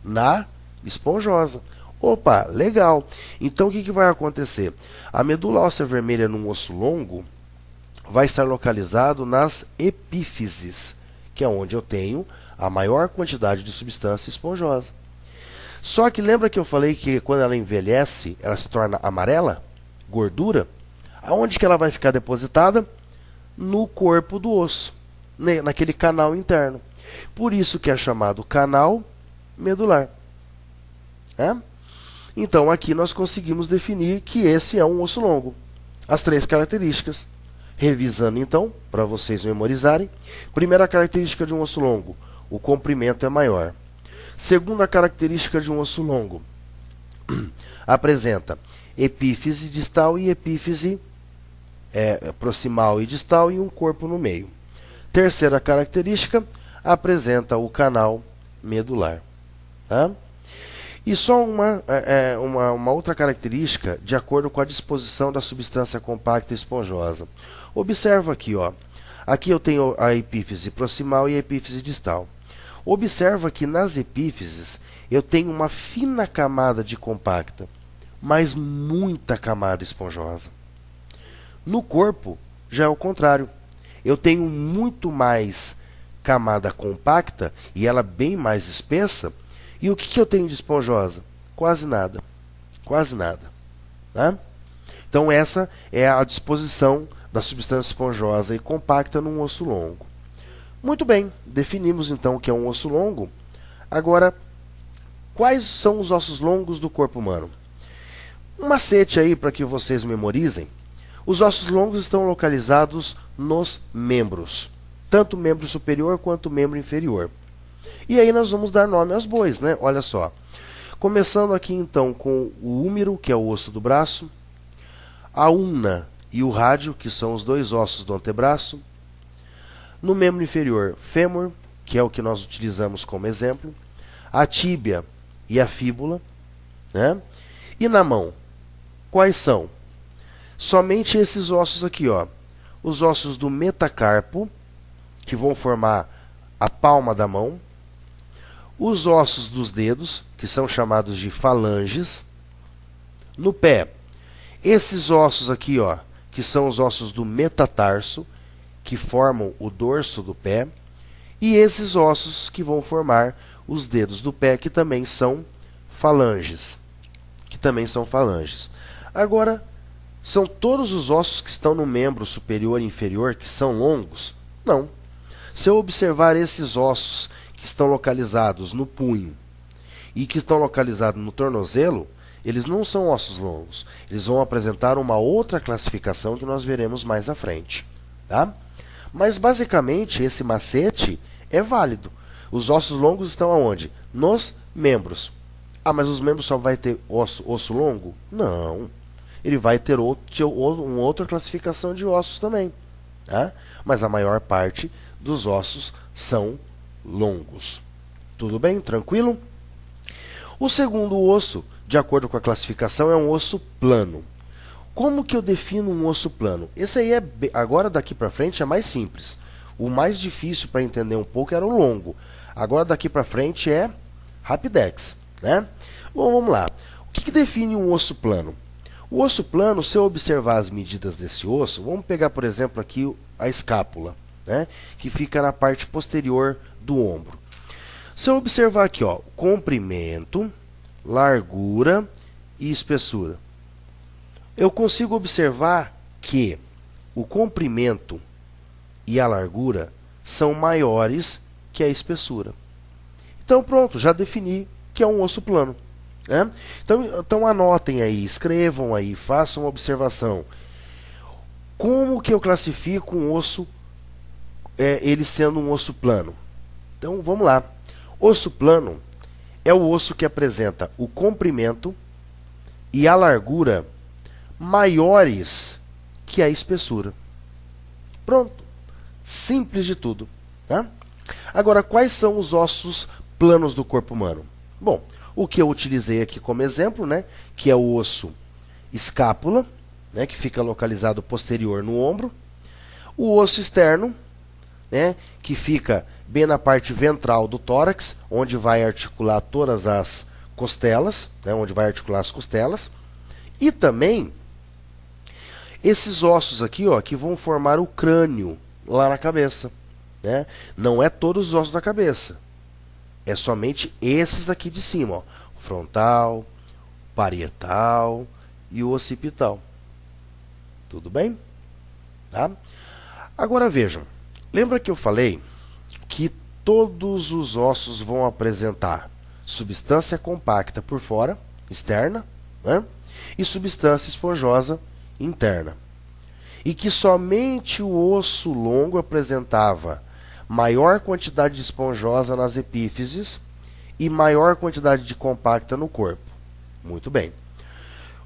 na esponjosa. Opa, legal. Então o que vai acontecer? A medula óssea vermelha num osso longo vai estar localizado nas epífises, que é onde eu tenho a maior quantidade de substância esponjosa. Só que lembra que eu falei que quando ela envelhece, ela se torna amarela? Gordura? Aonde que ela vai ficar depositada? No corpo do osso, naquele canal interno. Por isso que é chamado canal medular. Então aqui nós conseguimos definir que esse é um osso longo. As 3 características. Revisando então, para vocês memorizarem. Primeira característica de um osso longo: o comprimento é maior. Segunda característica de um osso longo: apresenta epífise distal e epífise proximal e distal e um corpo no meio. Terceira característica: apresenta o canal medular. E só uma outra característica, de acordo com a disposição da substância compacta esponjosa. Observa aqui, ó. Aqui eu tenho a epífise proximal e a epífise distal. Observa que nas epífises eu tenho uma fina camada de compacta, mas muita camada esponjosa. No corpo já é o contrário. Eu tenho muito mais camada compacta e ela bem mais espessa. E o que eu tenho de esponjosa? Quase nada. Quase nada. Então essa é a disposição da substância esponjosa e compacta num osso longo. Muito bem, definimos então o que é um osso longo. Agora, quais são os ossos longos do corpo humano? Um macete aí para que vocês memorizem. Os ossos longos estão localizados nos membros, tanto o membro superior quanto o membro inferior. E aí nós vamos dar nome aos bois, né? Olha só. Começando aqui então com o húmero, que é o osso do braço, a ulna e o rádio, que são os 2 ossos do antebraço. No membro inferior, fêmur, que é o que nós utilizamos como exemplo, a tíbia e a fíbula, né? E na mão, quais são? Somente esses ossos aqui, ó. Os ossos do metacarpo, que vão formar a palma da mão. Os ossos dos dedos, que são chamados de falanges. No pé, esses ossos aqui, ó, que são os ossos do metatarso, que formam o dorso do pé. E esses ossos que vão formar os dedos do pé, que também são falanges. Agora, são todos os ossos que estão no membro superior e inferior que são longos? Não. Se eu observar esses ossos que estão localizados no punho e que estão localizados no tornozelo, eles não são ossos longos. Eles vão apresentar uma outra classificação que nós veremos mais à frente. Mas basicamente esse macete é válido. Os ossos longos estão aonde? Nos membros. Mas os membros só vai ter osso longo? Não. Ele vai ter uma outra classificação de ossos também. Mas a maior parte dos ossos são longos. Tudo bem? Tranquilo? O segundo osso, de acordo com a classificação, é um osso plano. Como que eu defino um osso plano? Esse aí agora daqui para frente é mais simples. O mais difícil para entender um pouco era o longo. Agora daqui para frente é rapidex, né? Bom, vamos lá. O que define um osso plano? O osso plano, se eu observar as medidas desse osso, vamos pegar, por exemplo, aqui a escápula, né, que fica na parte posterior do ombro. Se eu observar aqui, ó, comprimento, largura e espessura, eu consigo observar que o comprimento e a largura são maiores que a espessura. Então pronto, já defini que é um osso plano. Então anotem aí, escrevam aí, façam uma observação. Como que eu classifico um osso, ele sendo um osso plano? Então vamos lá. Osso plano é o osso que apresenta o comprimento e a largura maiores que a espessura. Pronto. Simples de tudo. Agora, quais são os ossos planos do corpo humano? Bom, o que eu utilizei aqui como exemplo, né, que é o osso escápula, né, que fica localizado posterior no ombro. O osso externo, né, que fica bem na parte ventral do tórax, onde vai articular todas as costelas, né, onde vai articular as costelas, e também esses ossos aqui, ó, que vão formar o crânio lá na cabeça, né? Não é todos os ossos da cabeça, é somente esses daqui de cima, ó, o frontal, parietal e o occipital. Tudo bem? Tá? Agora vejam, lembra que eu falei que todos os ossos vão apresentar substância compacta por fora, externa, né? E substância esponjosa interna. E que somente o osso longo apresentava maior quantidade de esponjosa nas epífises e maior quantidade de compacta no corpo. Muito bem.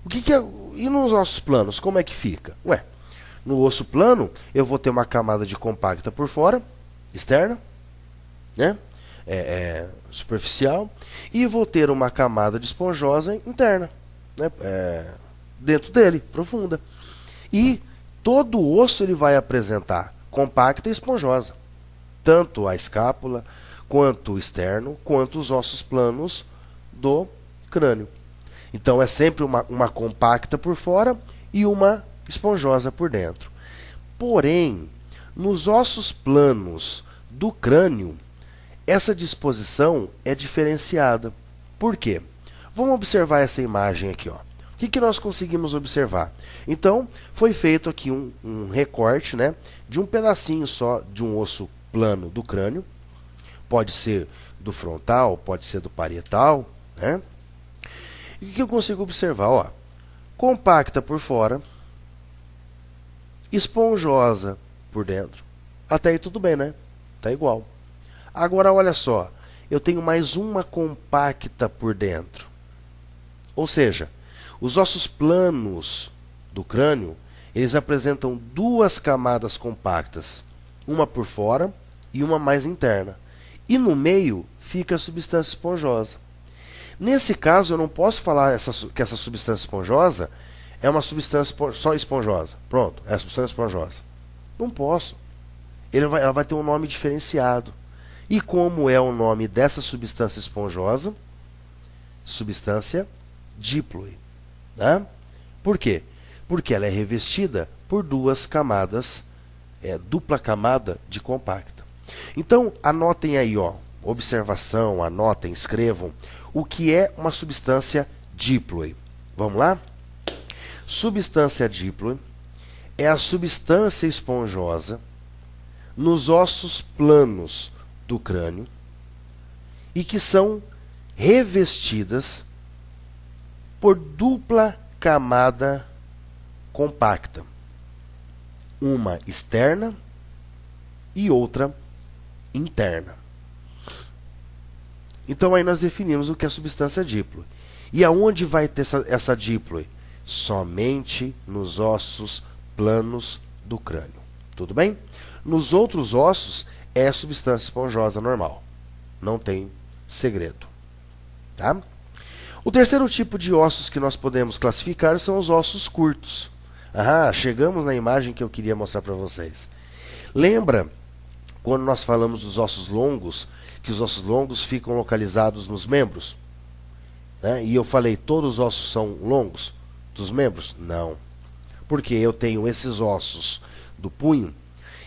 O que é... E nos ossos planos, como é que fica? Ué, no osso plano eu vou ter uma camada de compacta por fora, externa, né? Superficial, e vou ter uma camada de esponjosa interna, né? Dentro dele, profunda. E todo o osso ele vai apresentar compacta e esponjosa, tanto a escápula, quanto o externo, quanto os ossos planos do crânio. Então é sempre uma compacta por fora e uma esponjosa por dentro. Porém, nos ossos planos do crânio, essa disposição é diferenciada. Por quê? Vamos observar essa imagem aqui, ó. O que nós conseguimos observar? Então, foi feito aqui um recorte, né, de um pedacinho só de um osso plano do crânio. Pode ser do frontal, pode ser do parietal, né? E o que eu consigo observar? Ó, compacta por fora, esponjosa por dentro. Até aí tudo bem, né? Tá igual. Agora, olha só, eu tenho mais uma compacta por dentro. Ou seja, os ossos planos do crânio, eles apresentam duas camadas compactas, uma por fora e uma mais interna. E no meio fica a substância esponjosa. Nesse caso, eu não posso falar que essa substância esponjosa é uma substância só esponjosa. Pronto, é a substância esponjosa. Não posso. Ela vai ter um nome diferenciado. E como é o nome dessa substância esponjosa? Substância díploe. Né? Por quê? Porque ela é revestida por duas camadas, dupla camada de compacta. Então, anotem aí, ó, observação, anotem, escrevam o que é uma substância díploe. Vamos lá? Substância díploe é a substância esponjosa nos ossos planos do crânio e que são revestidas por dupla camada compacta, uma externa e outra interna. Então aí nós definimos o que é substância díploe. E aonde vai ter essa díploe? Somente nos ossos planos do crânio. Tudo bem? Nos outros ossos é substância esponjosa normal. Não tem segredo. Tá? O terceiro tipo de ossos que nós podemos classificar são os ossos curtos. Chegamos na imagem que eu queria mostrar para vocês. Lembra quando nós falamos dos ossos longos, que os ossos longos ficam localizados nos membros? Né? E eu falei, todos os ossos são longos dos membros? Não. Porque eu tenho esses ossos do punho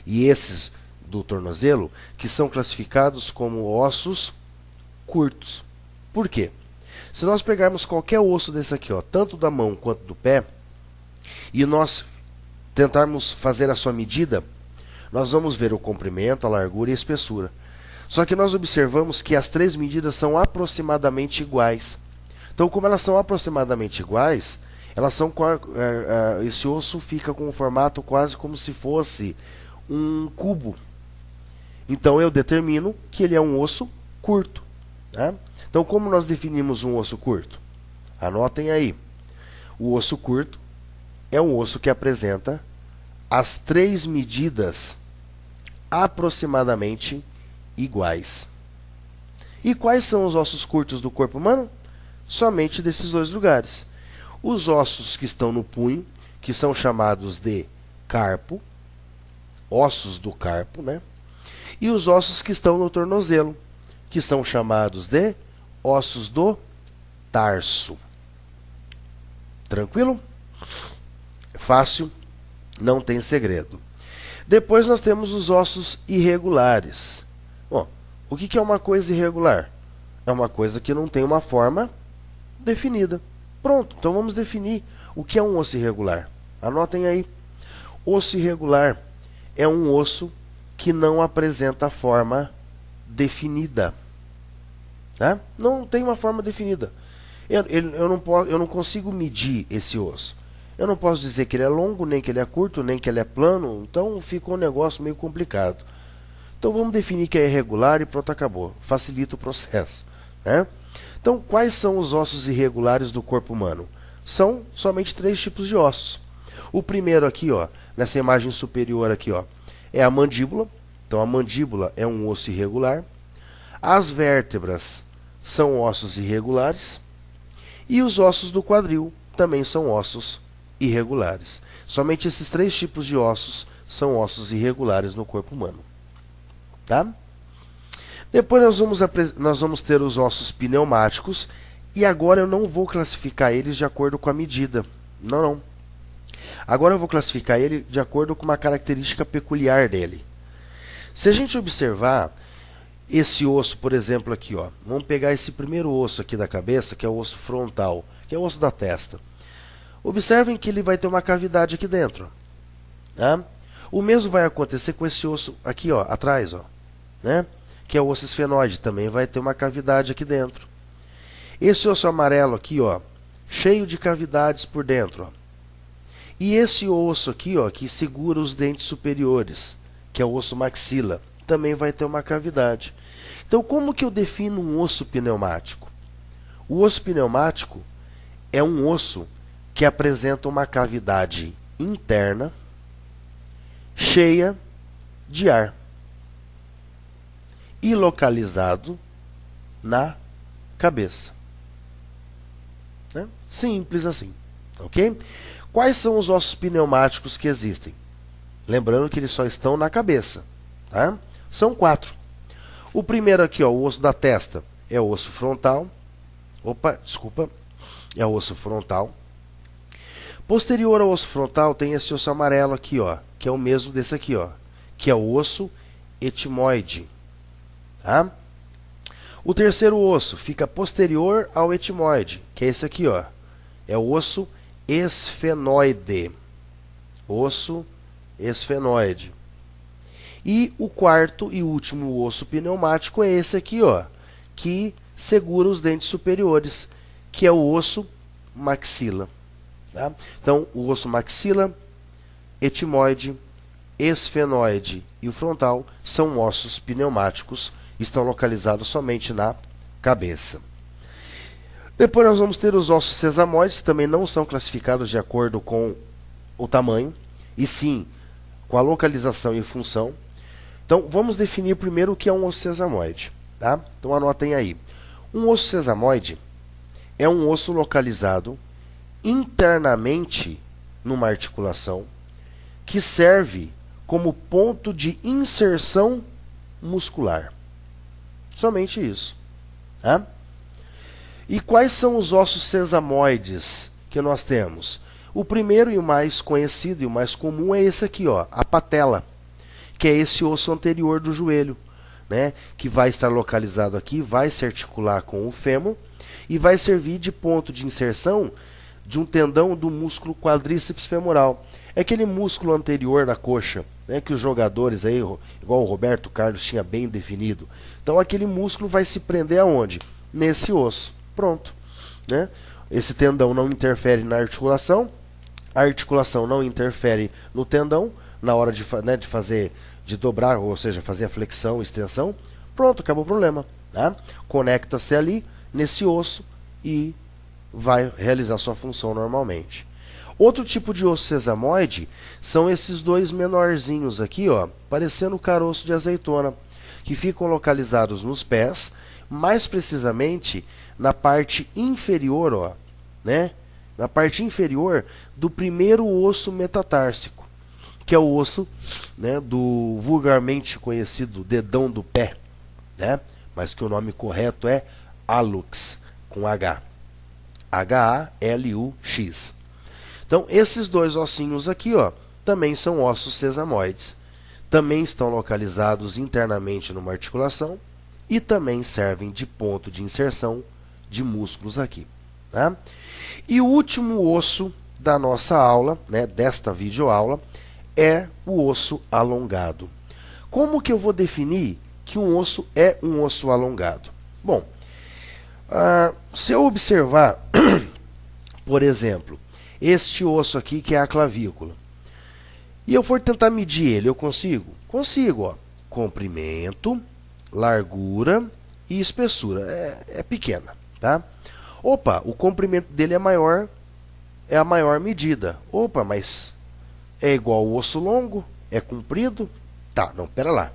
e esses do tornozelo, que são classificados como ossos curtos. Por quê? Se nós pegarmos qualquer osso desse aqui, ó, tanto da mão quanto do pé, e nós tentarmos fazer a sua medida, nós vamos ver o comprimento, a largura e a espessura. Só que nós observamos que as três medidas são aproximadamente iguais. Então, como elas são aproximadamente iguais, esse osso fica com um formato quase como se fosse um cubo. Então, eu determino que ele é um osso curto. Né? Então, como nós definimos um osso curto? Anotem aí. O osso curto é um osso que apresenta as três medidas aproximadamente iguais. E quais são os ossos curtos do corpo humano? Somente desses dois lugares. Os ossos que estão no punho, que são chamados de carpo, ossos do carpo, né? e os ossos que estão no tornozelo, que são chamados de ossos do tarso. Tranquilo? Fácil, não tem segredo. Depois nós temos os ossos irregulares. Bom, o que é uma coisa irregular? É uma coisa que não tem uma forma definida. Pronto, então vamos definir o que é um osso irregular. Anotem aí. Osso irregular é um osso que não apresenta forma definida. Tá? Não tem uma forma definida. Eu não consigo medir esse osso. Eu não posso dizer que ele é longo, nem que ele é curto, nem que ele é plano. Então fica um negócio meio complicado. Então vamos definir que é irregular e pronto, acabou. Facilita o processo. Né? Então, quais são os ossos irregulares do corpo humano? São somente 3 tipos de ossos. O primeiro aqui, ó, nessa imagem superior aqui, ó, é a mandíbula. Então a mandíbula é um osso irregular. As vértebras são ossos irregulares. E os ossos do quadril também são ossos irregulares. Somente esses 3 tipos de ossos são ossos irregulares no corpo humano. Tá? Depois nós vamos ter os ossos pneumáticos. E agora eu não vou classificar eles de acordo com a medida. Não, não. Agora eu vou classificar ele de acordo com uma característica peculiar dele. Se a gente observar esse osso, por exemplo, aqui, ó, vamos pegar esse primeiro osso aqui da cabeça, que é o osso frontal, que é o osso da testa. Observem que ele vai ter uma cavidade aqui dentro. Tá? O mesmo vai acontecer com esse osso aqui, ó, atrás, ó, né? Que é o osso esfenoide, também vai ter uma cavidade aqui dentro. Esse osso amarelo aqui, ó, cheio de cavidades por dentro, ó. E esse osso aqui, ó, que segura os dentes superiores, que é o osso maxila, também vai ter uma cavidade. Então, como que eu defino um osso pneumático? O osso pneumático é um osso que apresenta uma cavidade interna cheia de ar e localizado na cabeça. Né? Simples assim, ok? Quais são os ossos pneumáticos que existem? Lembrando que eles só estão na cabeça. Tá? São 4. O primeiro aqui, ó, o osso da testa, é o osso frontal. É o osso frontal. Posterior ao osso frontal tem esse osso amarelo aqui, ó, que é o mesmo desse aqui, ó, que é o osso etimoide. Tá? O terceiro osso fica posterior ao etimoide, que é esse aqui, ó, é o osso esfenoide. Osso esfenoide. E o quarto e último osso pneumático é esse aqui, ó, que segura os dentes superiores, que é o osso maxila. Tá? Então, o osso maxila, etimoide, esfenoide e o frontal são ossos pneumáticos, estão localizados somente na cabeça. Depois nós vamos ter os ossos sesamoides, que também não são classificados de acordo com o tamanho, e sim com a localização e função. Então, vamos definir primeiro o que é um osso sesamoide. Tá? Então, anotem aí. Um osso sesamoide é um osso localizado internamente numa articulação que serve como ponto de inserção muscular. Somente isso. Tá? E quais são os ossos sesamoides que nós temos? O primeiro e o mais conhecido e o mais comum é esse aqui, ó, a patela, que é esse osso anterior do joelho, né, que vai estar localizado aqui, vai se articular com o fêmur e vai servir de ponto de inserção de um tendão do músculo quadríceps femoral. É aquele músculo anterior da coxa, né, que os jogadores aí, igual o Roberto Carlos, tinha bem definido. Então aquele músculo vai se prender aonde? Nesse osso. Pronto. Né? Esse tendão não interfere na articulação, a articulação não interfere no tendão na hora de dobrar, ou seja, fazer a flexão, extensão. Pronto, acabou o problema. Tá? Conecta-se ali nesse osso e vai realizar sua função normalmente. Outro tipo de osso sesamoide são esses dois menorzinhos aqui, ó, parecendo o caroço de azeitona, que ficam localizados nos pés, mais precisamente na parte inferior, ó, né? Na parte inferior do primeiro osso metatársico, que é o osso, né, do vulgarmente conhecido dedão do pé, né, mas que o nome correto é hallux, com H. H-A-L-U-X. Então, esses dois ossinhos aqui, ó, também são ossos sesamoides. Também estão localizados internamente numa articulação e também servem de ponto de inserção de músculos aqui. Tá? E o último osso da nossa aula, né, desta videoaula, é o osso alongado. Como que eu vou definir que um osso é um osso alongado? Bom, se eu observar, por exemplo, este osso aqui que é a clavícula, e eu for tentar medir ele, eu consigo? Consigo, ó. Comprimento, largura e espessura. É pequena, tá? Opa, o comprimento dele é maior, é a maior medida. Opa, mas é igual ao osso longo? É comprido? Tá, não, pera lá.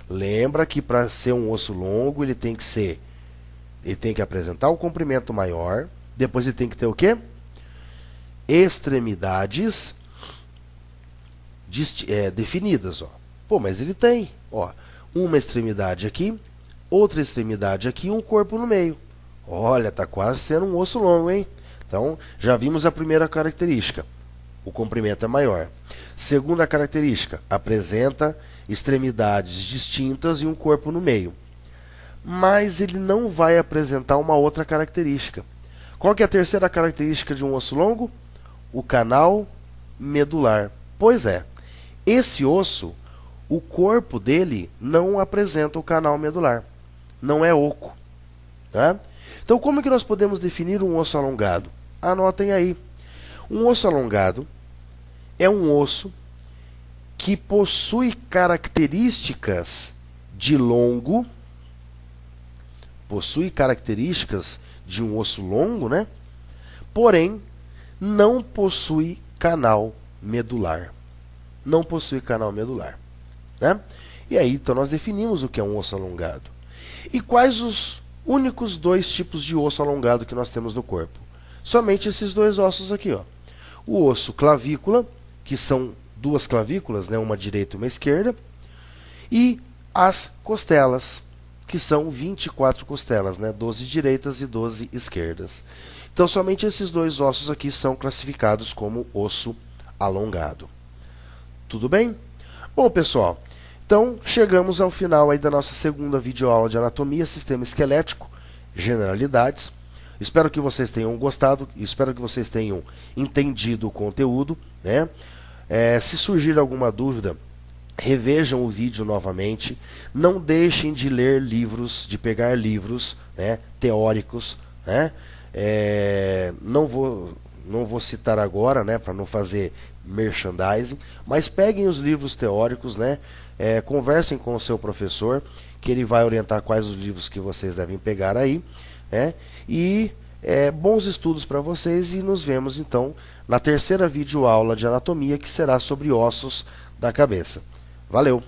Lembra que para ser um osso longo, ele tem que apresentar o comprimento maior, depois ele tem que ter o quê? Extremidades definidas, ó. Pô, mas ele tem, ó, uma extremidade aqui, outra extremidade aqui e um corpo no meio. Olha, tá quase sendo um osso longo, hein? Então, já vimos a primeira característica. O comprimento é maior. Segunda característica, apresenta extremidades distintas e um corpo no meio. Mas ele não vai apresentar uma outra característica. Qual que é a terceira característica de um osso longo? O canal medular. Pois é, esse osso, o corpo dele não apresenta o canal medular. Não é oco. Tá? Então, como que nós podemos definir um osso alongado? Anotem aí. Um osso alongado é um osso que possui características de longo, possui características de um osso longo, né? Porém, não possui canal medular. Não possui canal medular. Né? E aí, então, nós definimos o que é um osso alongado. E quais os únicos dois tipos de osso alongado que nós temos no corpo? Somente esses dois ossos aqui, ó. O osso clavícula, que são duas clavículas, né? Uma direita e uma esquerda, e as costelas, que são 24 costelas, né? 12 direitas e 12 esquerdas. Então, somente esses dois ossos aqui são classificados como osso alongado. Tudo bem? Bom, pessoal, então chegamos ao final aí da nossa segunda videoaula de anatomia, sistema esquelético, generalidades. Espero que vocês tenham gostado, espero que vocês tenham entendido o conteúdo, né? Se surgir alguma dúvida, revejam o vídeo novamente. Não deixem de ler livros, de pegar livros, né, teóricos, né? Não vou citar agora, né, para não fazer merchandising, mas peguem os livros teóricos, né? Conversem com o seu professor, que ele vai orientar quais os livros que vocês devem pegar aí, né? E bons estudos para vocês, e nos vemos então na terceira videoaula de anatomia, que será sobre ossos da cabeça. Valeu!